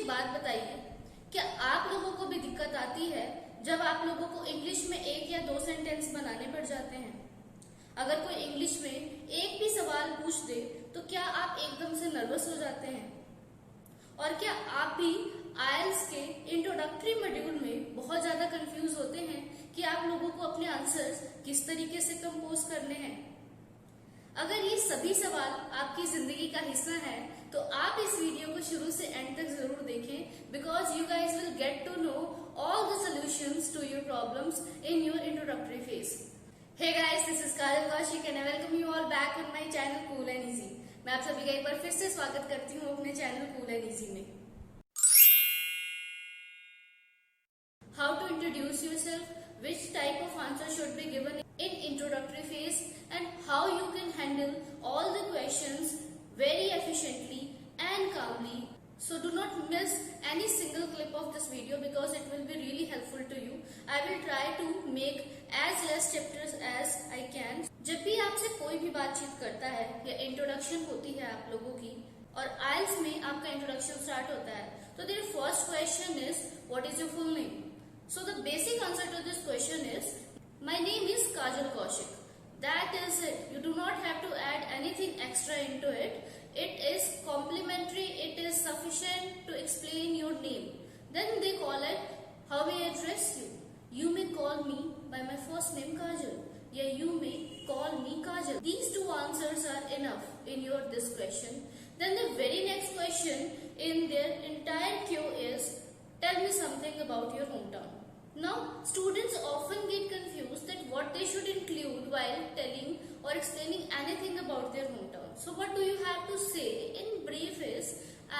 बात बताइए, क्या आप लोगों को भी दिक्कत आती है जब आप लोगों को इंग्लिश में एक या दो सेंटेंस बनाने पड़ जाते हैं? अगर कोई इंग्लिश में एक भी सवाल पूछ दे तो क्या आप एकदम से नर्वस हो जाते हैं? और क्या आप भी आईएलटीएस के इंट्रोडक्टरी मॉड्यूल में बहुत ज्यादा कंफ्यूज होते हैं कि आप लोगों को अपने आंसर्स किस तरीके से कंपोज करने हैं? अगर ये सभी सवाल आपकी जिंदगी का हिस्सा है तो आप इस वीडियो को शुरू से एंड तक जरूर देखें, because you guys will get to know all the solutions to your problems in your introductory phase. Hey guys, this is Kajal Kaushik and I welcome you all back on my channel cool and easy. मैं आप सभी का एक बार फिर से स्वागत करती हूँ अपने चैनल कूल एंड इजी में। How to introduce yourself, which type of answer should be given in introductory phase, and how you can handle all the questions very efficiently and calmly. So do not miss any single clip of this video because it will be really helpful to you. I will try to make as less chapters as I can. जब भी आपसे कोई भी बातचीत करता है या introduction होती है आप लोगों की और आईएलटीएस में आपका इंट्रोडक्शन स्टार्ट होता है, तो their first question is, what is your full name? So the basic answer to this question is, my name is Kajal Kaushik. That is it. You do not have to add anything extra into it. It is complimentary. It is sufficient to explain your name. Then they call it, how may I address you? You may call me by my first name Kajal. Yeah, you may call me Kajal. These two answers are enough in your this question. Then the very next question in their entire queue is, tell me something about your hometown. Now, students often get confused that what they should include while telling or explaining anything about their hometown. So what do you have to say in brief is,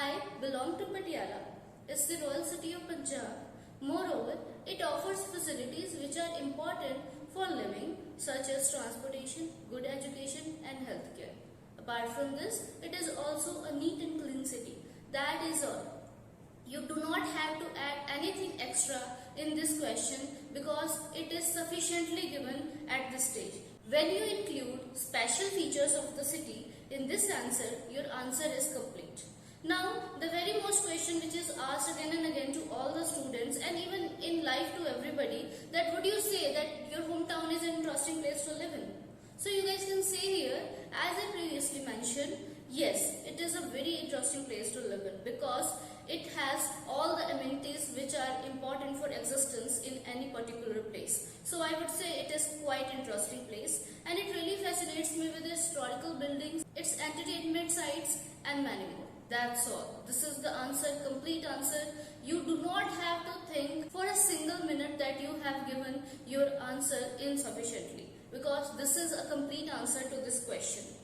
I belong to Patiala. It's the royal city of Punjab. Moreover, it offers facilities which are important for living, such as transportation, good education and healthcare. Apart from this, it is also a neat and clean city. That is all. You do not have to add anything extra in this question because it is sufficiently given at this stage. When you include special features of the city in this answer, your answer is complete. Now, the very most question which is asked again and again to all the students and even in life to everybody, that would you say that your hometown is an interesting place to live in? So you guys can say here, as I previously mentioned, yes, it is a very interesting place to live in because it has all the amenities which are important for existence in any particular place. So I would say it is quite interesting place and it really fascinates me with its historical buildings, its entertainment sites and many more. That's all. This is the answer, complete answer. You do not have to think for a single minute that you have given your answer insufficiently because this is a complete answer to this question.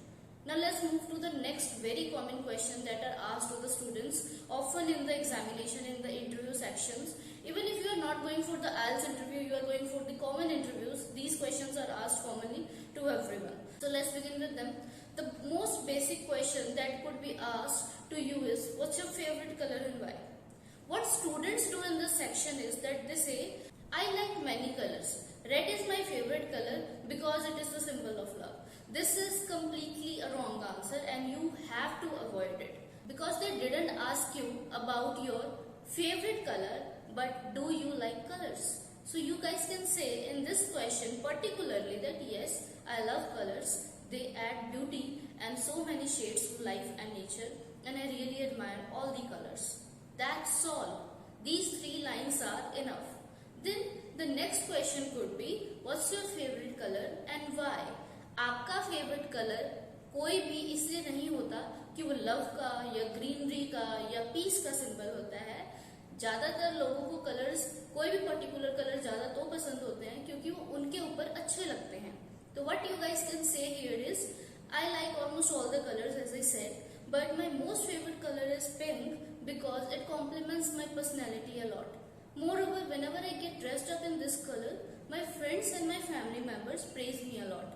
Now let's move to the next very common question that are asked to the students often in the examination, in the interview sections. Even if you are not going for the IELTS interview, you are going for the common interviews, these questions are asked commonly to everyone. So let's begin with them. The most basic question that could be asked to you is, what's your favorite color and why? What students do in this section is that they say, I like many colors. Red is my favorite color because it is the symbol of love. This is completely a wrong answer and you have to avoid it because they didn't ask you about your favorite color, but do you like colors? So you guys can say in this question particularly that yes, I love colors. They add beauty and so many shades to life and nature and I really admire all the colors. That's all. These three lines are enough. Then the next question could be, what's your favorite color and why? आपका favourite colour कोई भी इसलिए नहीं होता कि वो love का या ग्रीनरी का या पीस का सिंबल होता है। ज्यादातर लोगों को कलर्स, कोई भी पर्टिकुलर कलर ज्यादा तो पसंद होते हैं क्योंकि वो उनके ऊपर अच्छे लगते हैं। तो what you guys can see here is, I like almost all the colours as I said, but my most favourite colour is pink because it complements my personality a lot. Moreover, whenever I get dressed up in this color, my friends and my family members praise me a lot.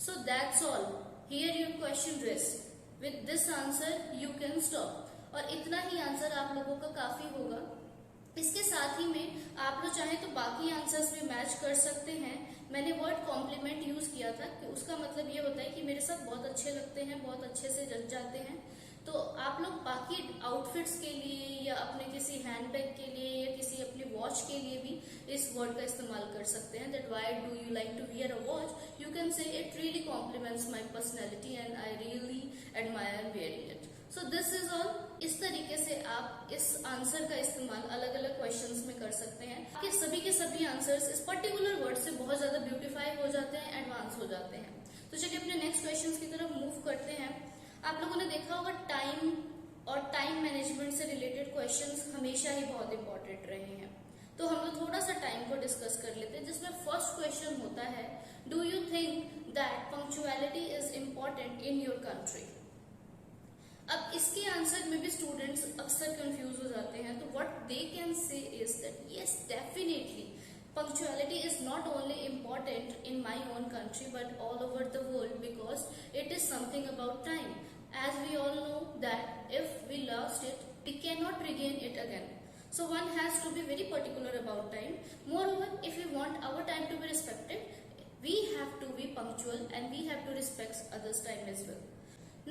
So that's all. Here your question rests. With this answer you can stop. और इतना ही answer आप लोगों का काफी होगा. इसके साथ ही में आप लोग चाहे तो बाकी आंसर्स भी मैच कर सकते हैं. मैंने वर्ड कॉम्प्लीमेंट यूज किया था कि उसका मतलब ये होता है कि मेरे साथ बहुत अच्छे लगते हैं, बहुत अच्छे से जच जाते हैं. तो आप लोग बाकी आउटफिट्स के लिए या अपने किसी हैंडबैग के लिए या किसी अपनी वॉच के लिए भी इस वर्ड का इस्तेमाल कर सकते हैं. That why do you like to wear a watch, you can say it really complements my personality and I really admire wearing it. So this is all. इस तरीके से आप इस आंसर का इस्तेमाल अलग अलग क्वेश्चंस में कर सकते हैं. आपके सभी के सभी आंसर्स इस पर्टिकुलर वर्ड से बहुत ज्यादा ब्यूटीफाई हो जाते हैं, एडवांस हो जाते हैं. तो चलिए अपने नेक्स्ट क्वेश्चंस की तरफ मूव करते हैं. आप लोगों ने देखा होगा टाइम और टाइम मैनेजमेंट से रिलेटेड क्वेश्चंस हमेशा ही बहुत इंपॉर्टेंट रहे हैं. तो हम लोग थोड़ा सा टाइम को डिस्कस कर लेते हैं, जिसमें फर्स्ट क्वेश्चन होता है, do you think that punctuality is important in your country. अब इसके आंसर में भी स्टूडेंट्स अक्सर कंफ्यूज हो जाते हैं. तो what they can say is that yes definitely punctuality is not only important in my own country but all over the world, because it is something about time. As we all know that if we lost it, we cannot regain it again. So one has to be very particular about time. Moreover, if we want our time to be respected, we have to be punctual and we have to respect others' time as well.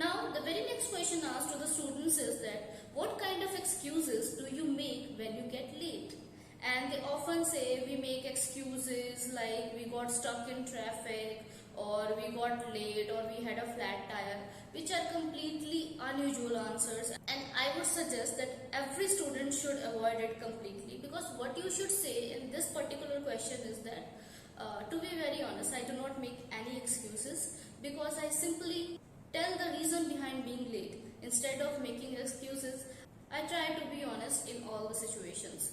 Now, the very next question asked to the students is that what kind of excuses do you make when you get late? And they often say we make excuses like we got stuck in traffic, or we got late, or we had a flat tire, which are completely unusual answers. And I would suggest that every student should avoid it completely, because what you should say in this particular question is that, to be very honest, I do not make any excuses, because I simply tell the reason behind being late. Instead of making excuses, I try to be honest in all the situations,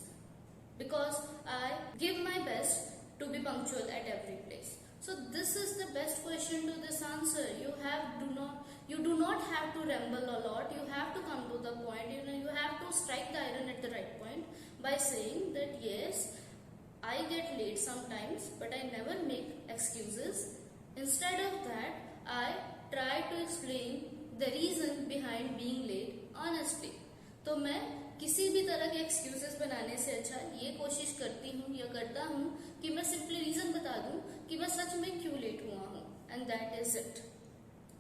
because I give my best to be punctual at every place. So this is the best question to this answer. You do not have to ramble a lot. You have to come to the point. You have to strike the iron at the right point by saying that yes, I get late sometimes, but I never make excuses. Instead of that, I try to explain the reason behind being late honestly. तो मैं किसी भी तरह के excuses बनाने से अच्छा ये कोशिश करती हूँ या करता हूँ कि मैं सिंपली रीजन बता दूँ कि मैं सच में क्यों लेट हुआ हूँ, एंड दैट इज इट.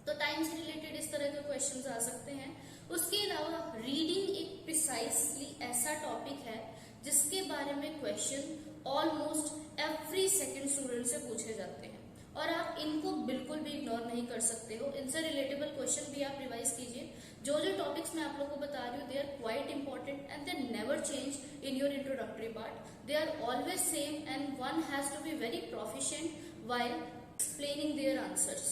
तो टाइम से रिलेटेड इस तरह के क्वेश्चंस आ सकते हैं. उसके अलावा रीडिंग एक प्रिसाइसली ऐसा टॉपिक है जिसके बारे में question almost every second student से पूछे जाते हैं, और आप इनको बिल्कुल भी इग्नोर नहीं कर सकते हो. इनसे रिलेटेबल क्वेश्चन भी आप रिवाइज कीजिए. जो टॉपिक्स मैं आप लोगों को बता रही हूँ, they are quite important and they never change in your introductory part. They are always same and one has to be very proficient while explaining their answers.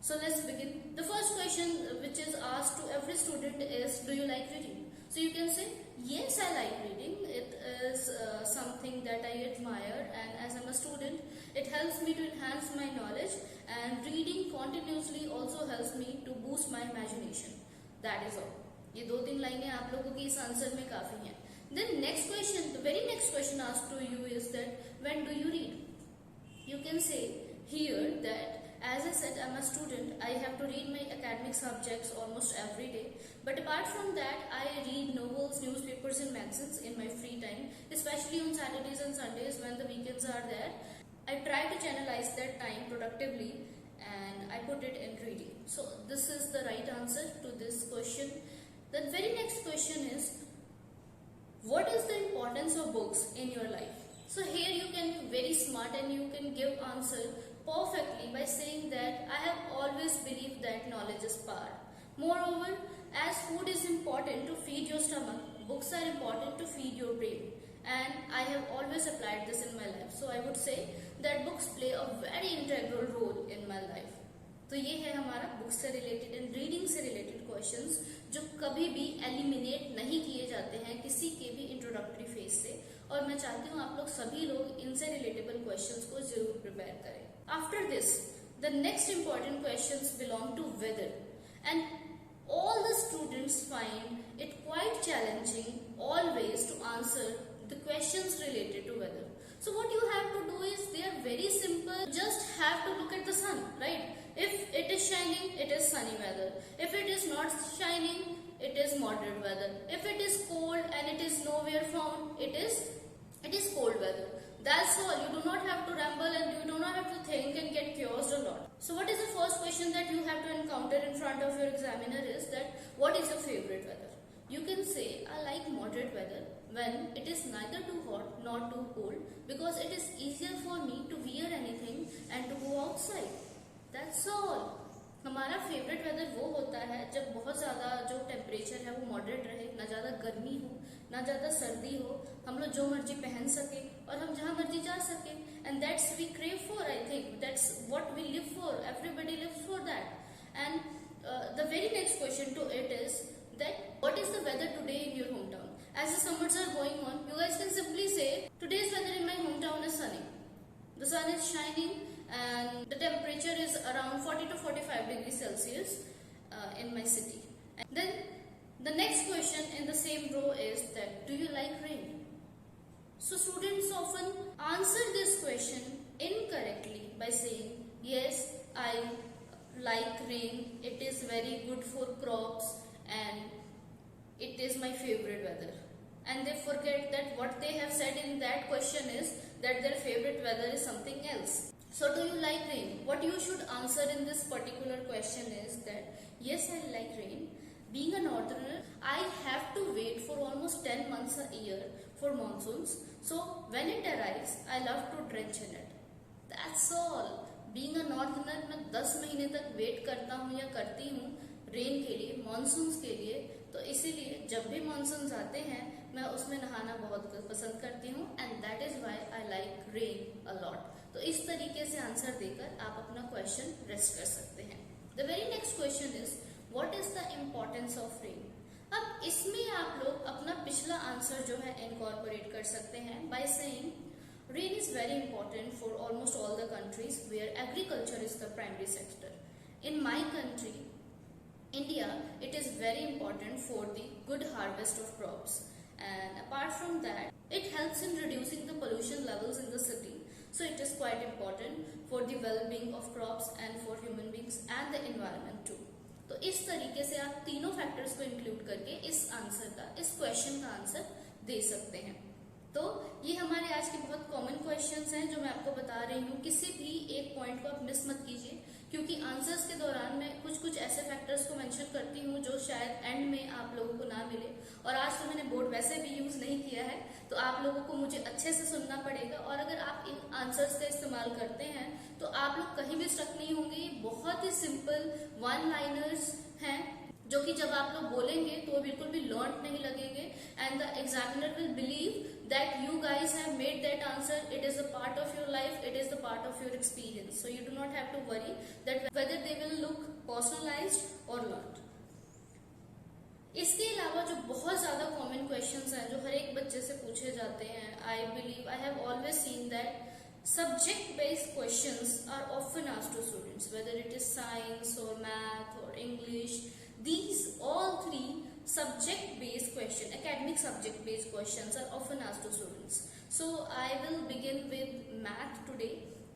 So let's begin. The first question which is asked to every student is, do you like reading? So you can say, yes, I like reading. It is something that I admire, and as I'm a student, it helps me to enhance my knowledge, and reading continuously also helps me to boost my imagination. That is all. ये 2-3 लाइनें आप लोगों की इस answer में काफी हैं. Then next question, the very next question asked to you is that, when do you read? You can say here that, as I said, I'm a student. I have to read my academic subjects almost every day. But apart from that, I read novels, newspapers and magazines in my free time, especially on Saturdays and Sundays when the weekends are there. I try to channelize that time productively and I put it in reading. So this is the right answer to this question. The very next question is, what is the importance of books in your life? So here you can be very smart and you can give answer perfectly by saying that I have always believed that knowledge is power. Moreover, as food is important to feed your stomach, books are important to feed your brain. And I have always applied this in my life. So I would say that books play a very integral role in my life. तो ये है हमारा books से related and reading से related questions, जो कभी भी eliminate नहीं किए जाते हैं किसी के भी इंट्रोडक्टरी फेज से. और मैं चाहती हूँ आप लोग सभी लोग इनसे रिलेटेबल क्वेश्चंस को जरूर प्रिपेयर करें. After this, the next important questions belong to weather, and all the students find it quite challenging always to answer the questions related to weather. So what you have to do is, they are very simple. Just have to look at the sun, right? If it is shining, it is sunny weather. If it is not shining, it is moderate weather. If it is cold and it is nowhere found, it is cold weather. That's all. You do not have to ramble and you do not have to think and get curious a lot. So what is the first question that you have to encounter in front of your examiner is that, what is your favorite weather? You can say, I like moderate moderate weather when it is neither too hot nor too cold because it is easier for me to wear anything and to go outside. That's all. हमारा favourite weather वो होता है जब बहुत ज़्यादा जो temperature है वो मॉडरेट रहे, ना ज़्यादा गर्मी हो ना ज़्यादा सर्दी हो, हम लोग जो मर्जी पहन सके और हम जहाँ मर्जी जा सके. And that's we crave for. I think that's what we live for. Everybody lives for that. And the very next question to it is that what is the weather today in your hometown? As the summers are going on, you guys can simply say today's weather in my hometown is sunny. The sun is shining and the temperature is around 40 to 45 degrees Celsius in my city. And then the next question in the same row is that do you like rain? So students often answer this question incorrectly by saying yes, I like rain, it is very good for crops and it is my favorite weather. And they forget that what they have said in that question is that their favorite weather is something else. So do you like rain? What you should answer in this particular question is that yes, I like rain. Being a northerner, I have to wait for almost 10 months a year for monsoons. So when it arrives, I love to drench in it. That's all. Being a northerner, मैं 10 महीने तक wait करता हूँ या करती हूँ rain के लिए, मानसून्स के लिए. तो इसीलिए जब भी मानसून्स आते हैं मैं उसमें नहाना बहुत पसंद करती हूँ. And that is why I like rain a lot. तो इस तरीके से आंसर देकर आप अपना क्वेश्चन रेस्ट कर सकते हैं. The very next question is what is the importance of rain. अब इसमें आप लोग अपना पिछला आंसर जो है इनकॉर्पोरेट कर सकते हैं by saying rain is very important for almost all the countries where agriculture is the primary sector. In my country India, it is very important for the good harvest of crops, and apart from that, it helps in reducing the pollution levels in the city. So it is quite important for the well-being of crops and for human beings and the environment too. तो इस तरीके से आप तीनों factors को include करके इस answer का, इस क्वेश्चन का आंसर दे सकते हैं. तो ये हमारे आज के बहुत कॉमन क्वेश्चंस हैं जो मैं आपको बता रही हूँ. किसी भी एक पॉइंट को आप मिस मत कीजिए क्योंकि आंसर्स के दौरान मैं कुछ ऐसे फैक्टर्स को मेंशन करती हूँ जो शायद एंड में आप लोगों को ना मिले. और आज तो मैंने बोर्ड वैसे भी यूज नहीं किया है तो आप लोगों को मुझे अच्छे से सुनना पड़ेगा. और अगर आप इन आंसर्स का इस्तेमाल करते हैं तो आप लोग कहीं भी स्टक नहीं होंगे. ये बहुत ही सिंपल वन लाइनर्स हैं जो कि जब आप लोग बोलेंगे तो बिल्कुल भी लर्न नहीं लगेंगे. And the examiner will believe that you guys have made that answer. It is a part of your life, it is the part of your experience, so you do not have to worry that whether they will look personalized or not. इसके अलावा जो बहुत ज्यादा common questions हैं जो हर एक बच्चे से पूछे जाते हैं, I believe I have always seen that subject based questions are often asked to students, whether it is science or math or English. These all three subject based questions, academic subject based questions are often asked to students. So I will begin with math today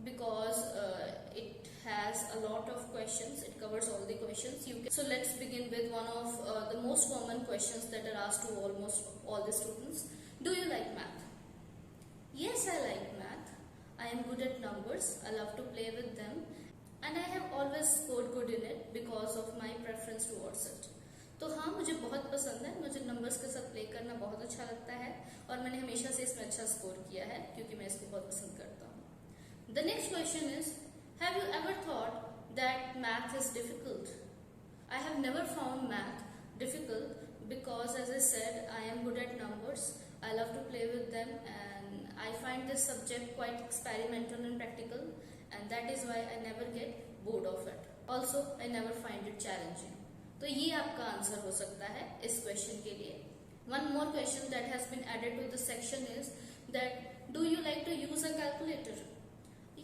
because it has a lot of questions. It covers all the questions. So let's begin with one of the most common questions that are asked to almost all the students. Do you like math? Yes, I like math. I am good at numbers. I love to play with them and I have always scored good in it because of my preference towards it. तो हाँ, मुझे बहुत पसंद है. मुझे numbers के साथ play करना बहुत अच्छा लगता है और मैंने हमेशा से इसमें अच्छा स्कोर किया है क्योंकि मैं इसको बहुत पसंद करता हूँ. The next question is, have you ever thought that math is difficult? I have never found math difficult because, as I said, I am good at numbers. I love to play with them and I find this subject quite experimental and practical, and that is why I never get bored of it. Also, I never find it challenging. तो ये आपका answer हो सकता है इस question के लिए. One more question that has been added to this section is that do you like to use a calculator?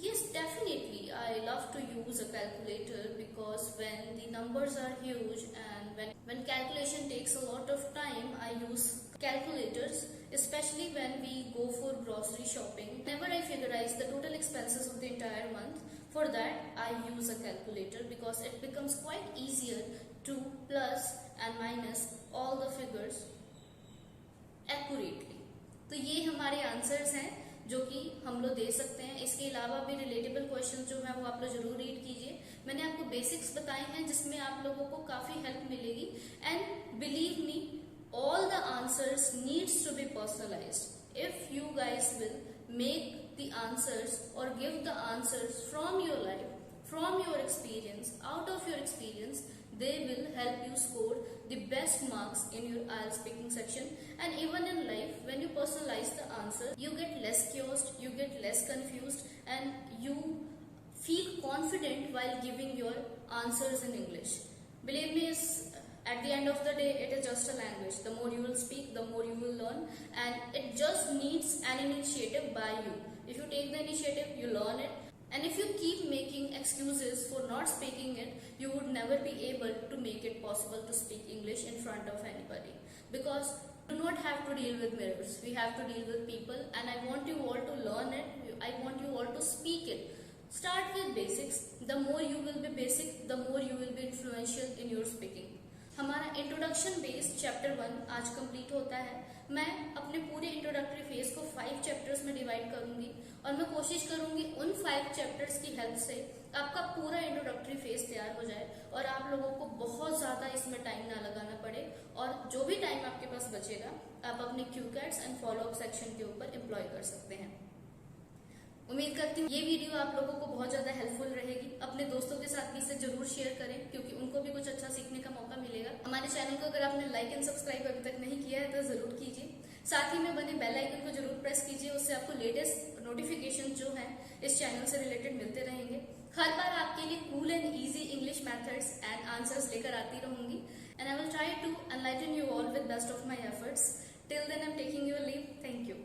Yes, definitely. I love to use a calculator because when the numbers are huge and when calculation takes a lot of time, I use calculators, especially when we go for grocery shopping. Whenever I figurize the total expenses of the entire month, for that I use a calculator because it becomes quite easier to plus and minus all the figures accurately. तो ये हमारे answers हैं जो कि हम लोग दे सकते हैं. इसके अलावा भी रिलेटेबल क्वेश्चन जो है वो आप लोग जरूर रीड कीजिए. मैंने आपको बेसिक्स बताए हैं जिसमें आप लोगों को काफी हेल्प मिलेगी. And believe me, all the answers needs needs to be personalized. If you guys will make the answers or give the answers from your life, from your experience, out of your experience, they will help you score the best marks in your IELTS speaking section. And even in life, when you personalize the answer, you get less chaos, you get less confused, and you feel confident while giving your answers in English. Believe me, at the end of the day, it is just a language. The more you will speak, the more you will learn, and it just needs an initiative by you. If you take the initiative, you learn it. And if you keep making excuses for not speaking it, you would never be able to make it possible to speak English in front of anybody. Because we do not have to deal with mirrors. We have to deal with people, and I want you all to learn it. I want you all to speak it. Start with basics. The more you will be basic, the more you will be influential in your speaking. हमारा introduction based chapter 1 आज complete होता है। मैं अपने पूरे introductory phase को 5 chapters में divide करूंगी और मैं कोशिश करूंगी उन 5 चैप्टर्स की हेल्प से आपका पूरा इंट्रोडक्टरी फेज तैयार हो जाए और आप लोगों को बहुत ज्यादा इसमें टाइम ना लगाना पड़े, और जो भी टाइम आपके पास बचेगा आप अपने क्यूकैट्स एंड फॉलोअप सेक्शन के ऊपर एम्प्लॉय कर सकते हैं। उम्मीद करती हूँ ये वीडियो आप लोगों को बहुत ज्यादा हेल्पफुल रहेगी। अपने दोस्तों के साथ भी इसे जरूर शेयर करें, क्योंकि उनको भी कुछ अच्छा सीखने का मौका मिलेगा। हमारे चैनल को अगर आपने लाइक एंड सब्सक्राइब अभी तक नहीं किया है तो जरूर कीजिए। साथ ही में बने बेल आइकन को जरूर प्रेस कीजिए, उससे आपको लेटेस्ट नोटिफिकेशन जो है इस चैनल से रिलेटेड मिलते रहेंगे। हर बार आपके लिए cool and easy English methods and answers लेकर आती रहूंगी, and I will try to enlighten you all with best of my efforts. Till then I am taking your leave. Thank you.